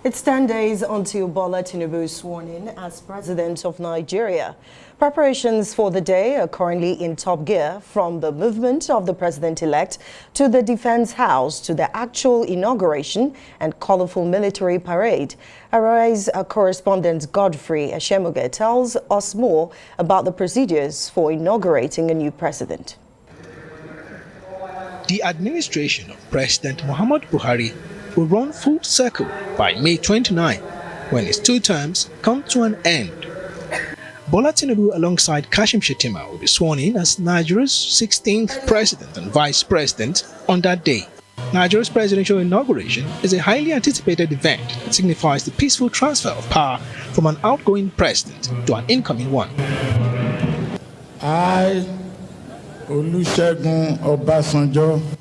It's 10 days until Bola Tinubu is sworn in as President of Nigeria. Preparations for the day are currently in top gear, from the movement of the president-elect to the Defense House to the actual inauguration and colorful military parade. Arise correspondent Godfrey Eshemoge tells us more about the procedures for inaugurating a new president. The administration of President Muhammadu Buhari will run full circle by May 29, when his 2 terms come to an end. Bola Tinubu alongside Kashim Shettima will be sworn in as Nigeria's 16th president and vice president on that day. Nigeria's presidential inauguration is a highly anticipated event that signifies the peaceful transfer of power from an outgoing president to an incoming one.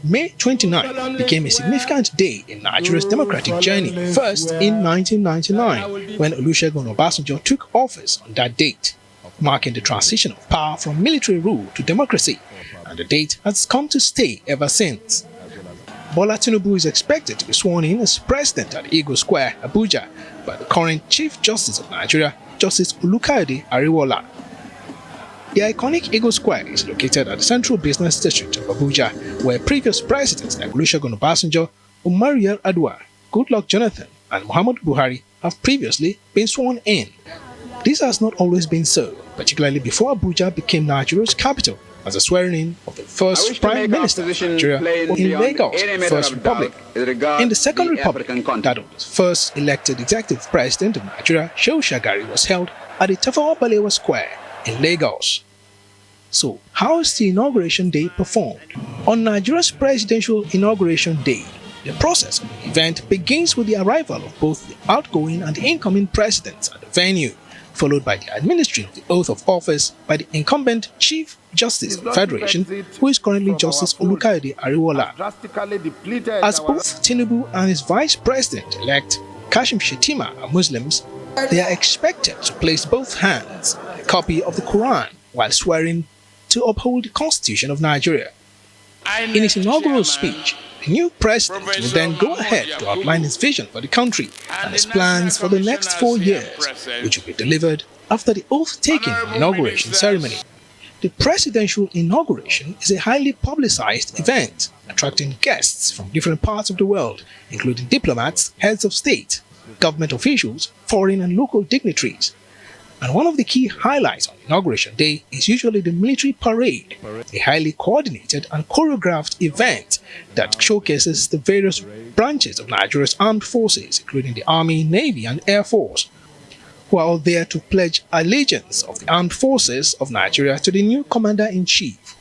May 29 became a significant day in Nigeria's democratic journey, first in 1999, when Olusegun Obasanjo took office on that date, marking the transition of power from military rule to democracy, and the date has come to stay ever since. Bola Tinubu is expected to be sworn in as president at Eagle Square, Abuja, by the current Chief Justice of Nigeria, Justice Olukayode Ariwoola. The iconic Eagle Square is located at the Central Business District of Abuja, where previous presidents like Olusegun Obasanjo, Umaru Yar'Adua, Goodluck Jonathan, and Muhammadu Buhari have previously been sworn in. This has not always been so, particularly before Abuja became Nigeria's capital, as the swearing-in of the first Prime Minister of Nigeria in Lagos, First Republic. In the Second Republic, that of the first elected executive president of Nigeria, Shehu Shagari, was held at the Tafawa Balewa Square in Lagos. So, how is the inauguration day performed? On Nigeria's presidential inauguration day, the process of the event begins with the arrival of both the outgoing and the incoming presidents at the venue, followed by the administering of the oath of office by the incumbent Chief Justice of the Federation, who is currently Justice Olukayode Ariwoola. As both Tinubu and his Vice President-elect Kashim Shettima are Muslims, they are expected to place both hands on a copy of the Quran while swearing to uphold the Constitution of Nigeria. In his inaugural speech, the new president will then go ahead to outline his vision for the country and his plans for the next 4 years, which will be delivered after the oath-taking inauguration ceremony. The presidential inauguration is a highly publicized event, attracting guests from different parts of the world, including diplomats, heads of state, government officials, foreign and local dignitaries. And one of the key highlights on Inauguration Day is usually the military parade, a highly coordinated and choreographed event that showcases the various branches of Nigeria's armed forces, including the Army, Navy and Air Force, who are all there to pledge allegiance of the armed forces of Nigeria to the new commander-in-chief.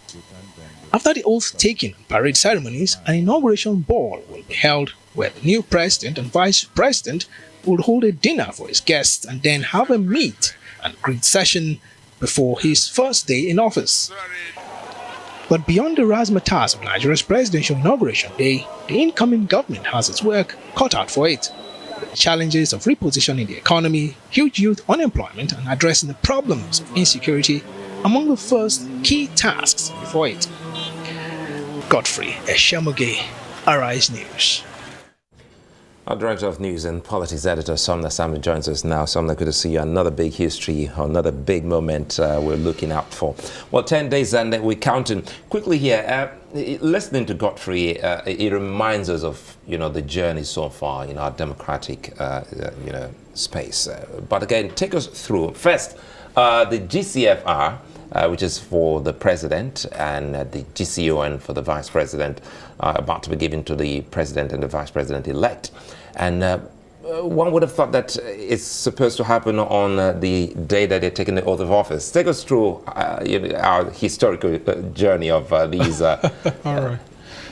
After the oath-taking and parade ceremonies, an inauguration ball will be held where the new president and vice president will hold a dinner for his guests and then have a meet and greet session before his first day in office. But beyond the razzmatazz of Nigeria's presidential inauguration day, the incoming government has its work cut out for it. With the challenges of repositioning the economy, huge youth unemployment, and addressing the problems of insecurity among the first key tasks before it. Godfrey Eshemoge, Arise News. Our Director of News and Politics Editor, Sumner joins us now. Sumner, good to see you. Another big history, another big moment we're looking out for. Well, 10 days and we're counting. Quickly here, listening to Godfrey, it reminds us of, the journey so far in our democratic, space. But again, take us through. First, the GCFR, which is for the president, and the GCON for the vice president, about to be given to the president and the vice president-elect. And one would have thought that it's supposed to happen on the day that they're taking the oath of office. Take us through our historical journey of these. All right.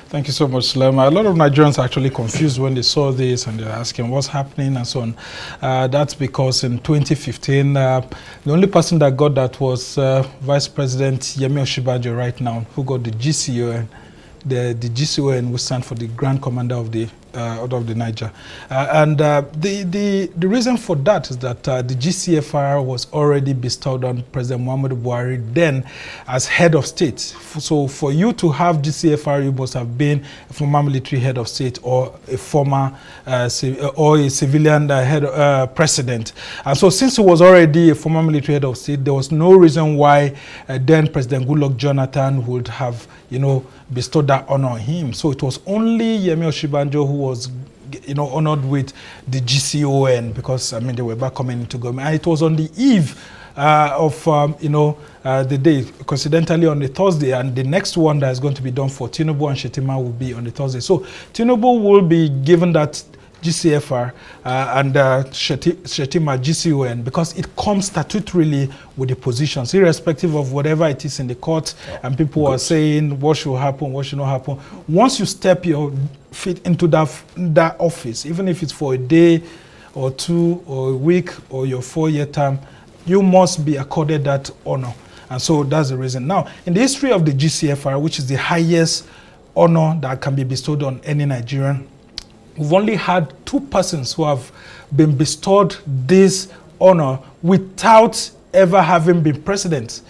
Thank you so much, Sulema. A lot of Nigerians are actually confused when they saw this and they're asking what's happening and so on. That's because in 2015, the only person that got that was Vice President Yemi Osinbajo right now, who got the GCON. The GCON will stand for the Grand Commander of the out of the Niger. The reason for that is that the GCFR was already bestowed on President Muhammadu Buhari then as head of state. So for you to have GCFR, you must have been a former military head of state or a former or a civilian president. And so since he was already a former military head of state, there was no reason why then President Goodluck Jonathan would have, bestowed that honor on him. So it was only Yemi Osinbajo who was, honored with the GCON because, they were back coming into government. And it was on the eve of, the day, coincidentally on the Thursday, and the next one that is going to be done for Tinubu and Shettima will be on the Thursday. So Tinubu will be given that GCFR and Shettima GCON because it comes statutorily with the positions, irrespective of whatever it is in the court, and people are saying what should happen, what should not happen. Once you step your feet into that office, even if it's for a day or two or a week or your 4-year term, you must be accorded that honor. And so that's the reason. Now, in the history of the GCFR, which is the highest honor that can be bestowed on any Nigerian, we've only had 2 persons who have been bestowed this honor without ever having been president.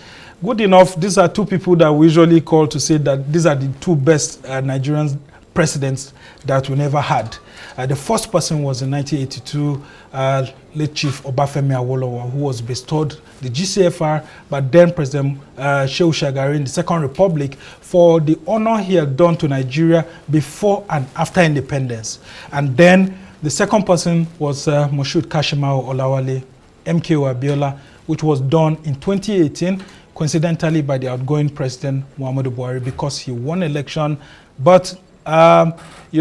Good enough, these are 2 people that we usually call to say that these are the 2 best Nigerian presidents that we never had. The first person was in 1982, late Chief Obafemi Awolowo, who was bestowed the GCFR, but then President Shehu Shagari in the Second Republic for the honor he had done to Nigeria before and after independence. And then the second person was Moshood Kashimao Olawale, MKO Abiola, which was done in 2018, coincidentally by the outgoing President Muhammadu Buhari because he won election, but we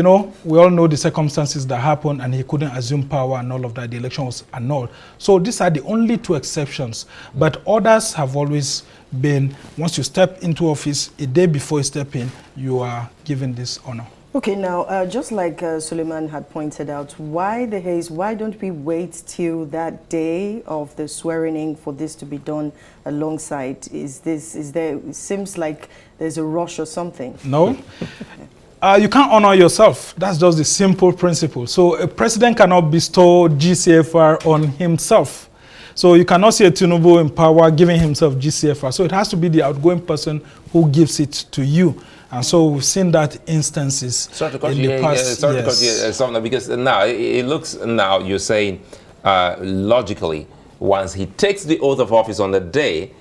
all know the circumstances that happened and he couldn't assume power and all of that. The election was annulled. So these are the only 2 exceptions. But others have always been, once you step into office, a day before you step in, you are given this honor. Okay, now, just like Suleiman had pointed out, why the haste? Why don't we wait till that day of the swearing in for this to be done alongside? It seems like there's a rush or something. No. You can't honor yourself. That's just the simple principle. So a president cannot bestow GCFR on himself. So you cannot see a Tinubu in power giving himself GCFR. So it has to be the outgoing person who gives it to you. And so we've seen that instances in the past. Sorry to cut you, Sumner, because now it looks, now you're saying logically, once he takes the oath of office on the day,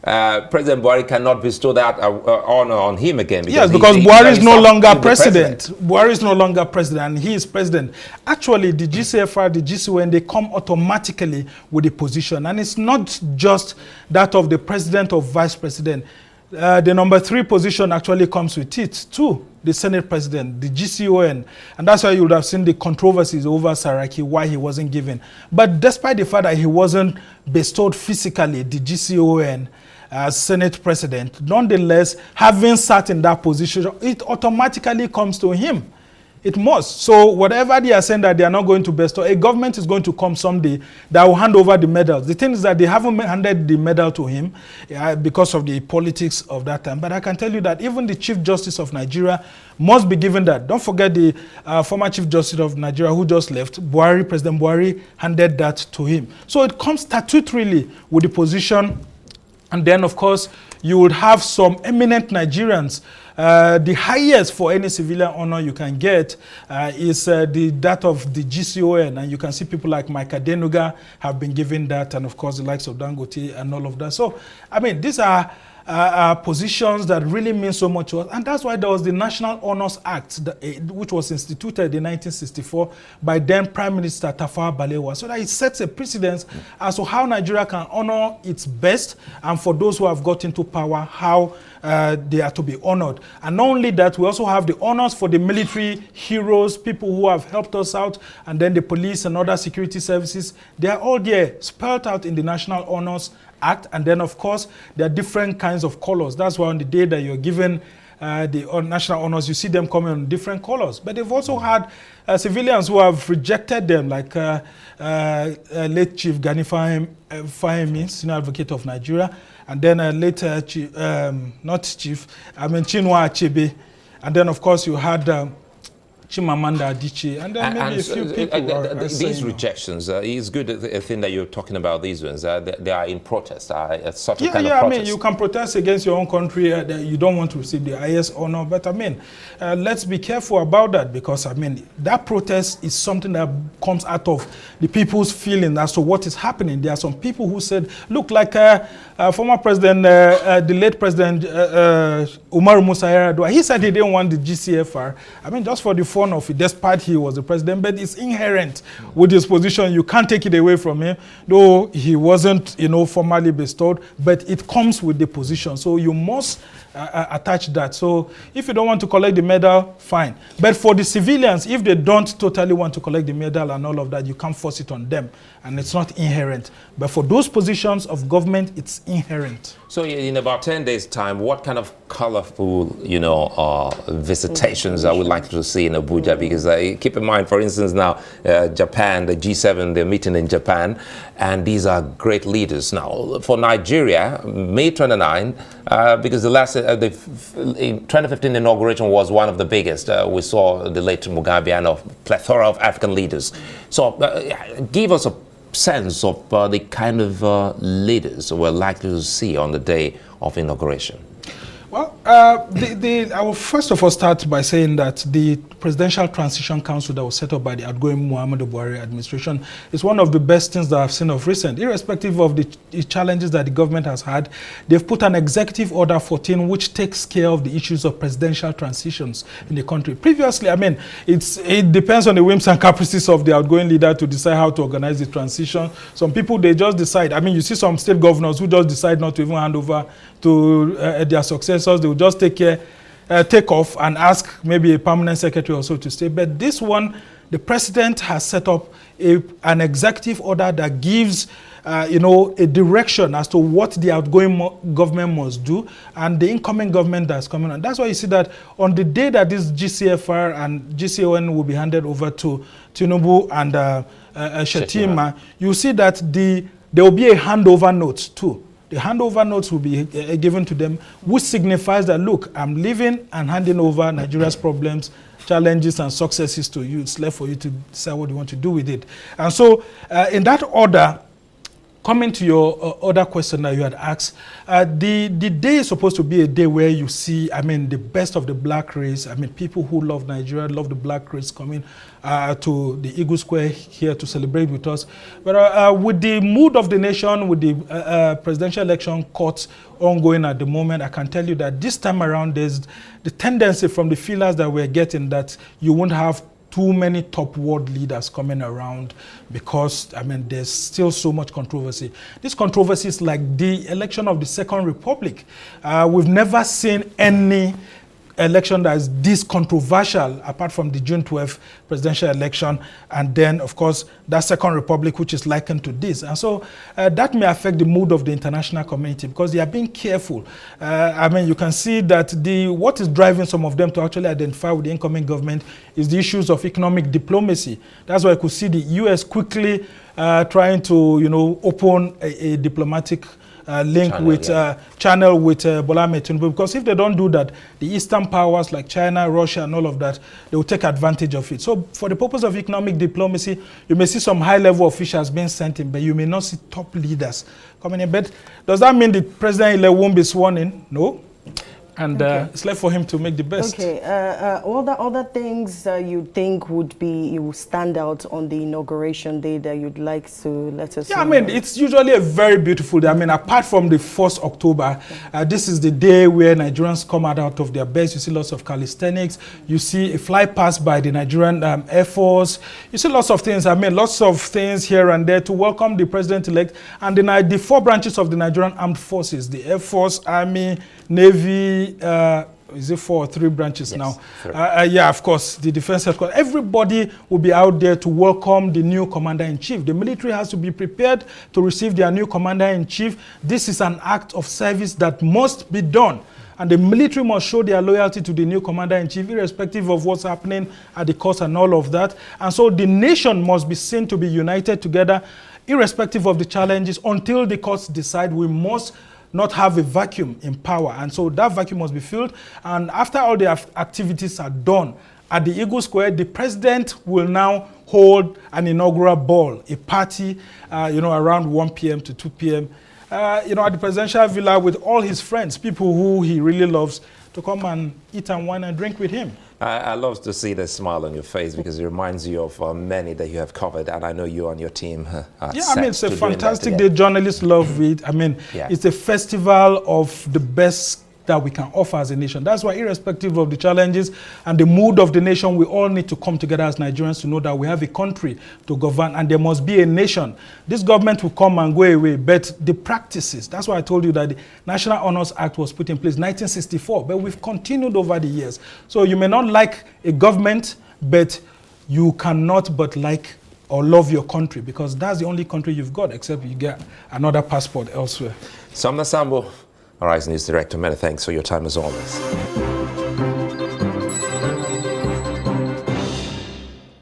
President Buhari cannot bestow that honor on him again. Yes, because Buhari is no longer president. Buhari is no longer president, and he is president. Actually, the GCFR, the GCON, they come automatically with the position. And it's not just that of the president or vice president. The number 3 position actually comes with it too, the Senate president, the GCON. And that's why you would have seen the controversies over Saraki, why he wasn't given. But despite the fact that he wasn't bestowed physically, the GCON, as Senate president, nonetheless, having sat in that position, it automatically comes to him. It must. So whatever they are saying that they are not going to bestow, a government is going to come someday that will hand over the medals. The thing is that they haven't handed the medal to him because of the politics of that time. But I can tell you that even the Chief Justice of Nigeria must be given that. Don't forget the former Chief Justice of Nigeria who just left, Buhari, President Buhari, handed that to him. So it comes statutorily with the position. And then, of course, you would have some eminent Nigerians. The highest for any civilian honor you can get is that of the GCON. And you can see people like Mike Adenuga have been given that, and of course the likes of Dangote and all of that. So, these are positions that really mean so much to us. And that's why there was the National Honors Act, which was instituted in 1964 by then Prime Minister Tafawa Balewa, so that it sets a precedence as to how Nigeria can honor its best, and for those who have got into power, how they are to be honored. And not only that, we also have the honors for the military heroes, people who have helped us out, and then the police and other security services. They are all there, spelled out in the National Honors Act. And then, of course, there are different kinds of colors. That's why on the day that you're given the national honors, you see them coming in different colors. But they've also had civilians who have rejected them, like late Chief Gani Fahimi, Senior Advocate of Nigeria, and then later, Chinua Achebe. And then, of course, you had Chimamanda Adichie, and then maybe a few people these rejections, it's good a thing that you're talking about these ones. They are in protest, a sort of kind of protest. I mean, you can protest against your own country that you don't want to receive the highest honor, but I mean, let's be careful about that, because I mean, that protest is something that comes out of the people's feeling as to what is happening. There are some people who said, look, like former president, the late president Umaru Musa Yar'Adua, he said he didn't want the GCFR. I mean, just for the fun of it, despite he was the president, but it's inherent with his position. You can't take it away from him, though he wasn't, formally bestowed, but it comes with the position. So you must attach that. So if you don't want to collect the medal, fine. But for the civilians, if they don't totally want to collect the medal and all of that, you can't force it on them. And it's not inherent. But for those positions of government, it's inherent. So in about 10 days' time, what kind of colorful, visitations are we likely to see in Abuja? Because keep in mind, for instance, now Japan, the G7, they're meeting in Japan, and these are great leaders. Now, for Nigeria, May 29, because the last, the 2015 inauguration was one of the biggest. We saw the late Mugabe and a plethora of African leaders. So give us a sense of the kind of leaders we're likely to see on the day of inauguration. Well, I will first of all start by saying that the Presidential Transition Council that was set up by the outgoing Muhammadu Buhari administration is one of the best things that I've seen of recent. Irrespective of the challenges that the government has had, they've put an Executive Order 14 which takes care of the issues of presidential transitions in the country. Previously, I mean, it depends on the whims and caprices of the outgoing leader to decide how to organize the transition. Some people, they just decide. I mean, you see some state governors who just decide not to even hand over to their successors. They will just take off and ask maybe a permanent secretary or so to stay. But this one, the president has set up an executive order that gives a direction as to what the outgoing government must do and the incoming government that's coming on. That's why you see that on the day that this GCFR and GCON will be handed over to Tinubu and Shetima, you see that there will be a handover note too. The handover notes will be given to them, which signifies that, look, I'm leaving and handing over Nigeria's problems, challenges, and successes to you. It's left for you to decide what you want to do with it. And so, in that order, coming to your other question that you had asked, the day is supposed to be a day where you see, I mean, the best of the black race. I mean, people who love Nigeria, love the black race coming to the Eagle Square here to celebrate with us. But with the mood of the nation, with the presidential election courts ongoing at the moment, I can tell you that this time around, there's the tendency from the feelers that we're getting that you won't have too many top world leaders coming around because, I mean, there's still so much controversy. This controversy is like the election of the Second Republic. We've never seen any election that is this controversial apart from the June 12th presidential election, and then of course that Second Republic which is likened to this. And so that may affect the mood of the international community because they are being careful. I mean, you can see that what is driving some of them to actually identify with the incoming government is the issues of economic diplomacy. That's why I could see the US quickly trying to open a diplomatic link channel with Bola Ahmed Tinubu, because if they don't do that, the Eastern powers like China, Russia, and all of that, they will take advantage of it. So for the purpose of economic diplomacy, you may see some high-level officials being sent in, but you may not see top leaders coming in. But does that mean the president won't be sworn in? No. And it's left for him to make the best. Okay. All the other things you think would stand out on the inauguration day that you'd like to let us know? I mean, it's usually a very beautiful day. I mean, apart from the 1st October, this is the day where Nigerians come out of their beds. You see lots of calisthenics. You see a fly past by the Nigerian Air Force. You see lots of things. I mean, lots of things here and there to welcome the president-elect and the 4 branches of the Nigerian Armed Forces, the Air Force, Army, Navy, is it 4 or 3 branches now? Yeah, of course, the defense headquarters. Everybody will be out there to welcome the new commander-in-chief. The military has to be prepared to receive their new commander-in-chief. This is an act of service that must be done. And the military must show their loyalty to the new commander-in-chief, irrespective of what's happening at the coast and all of that. And so the nation must be seen to be united together, irrespective of the challenges, until the courts decide. We must not have a vacuum in power. And so that vacuum must be filled. And after all the activities are done at the Eagle Square, the president will now hold an inaugural ball, a party, around 1 p.m. to 2 p.m., at the presidential villa with all his friends, people who he really loves, to come and eat and wine and drink with him. I love to see the smile on your face because it reminds you of many that you have covered, and I know you and your team are it's a fantastic day. Journalists love it. It's a festival of the best that we can offer as a nation. That's why, irrespective of the challenges and the mood of the nation, we all need to come together as Nigerians to know that we have a country to govern and there must be a nation. This government will come and go away, but the practices, that's why I told you that the National Honors Act was put in place in 1964, but we've continued over the years. So you may not like a government, but you cannot but like or love your country, because that's the only country you've got, except you get another passport elsewhere. Sumner Sambo, Arise News Director, many thanks for your time as always.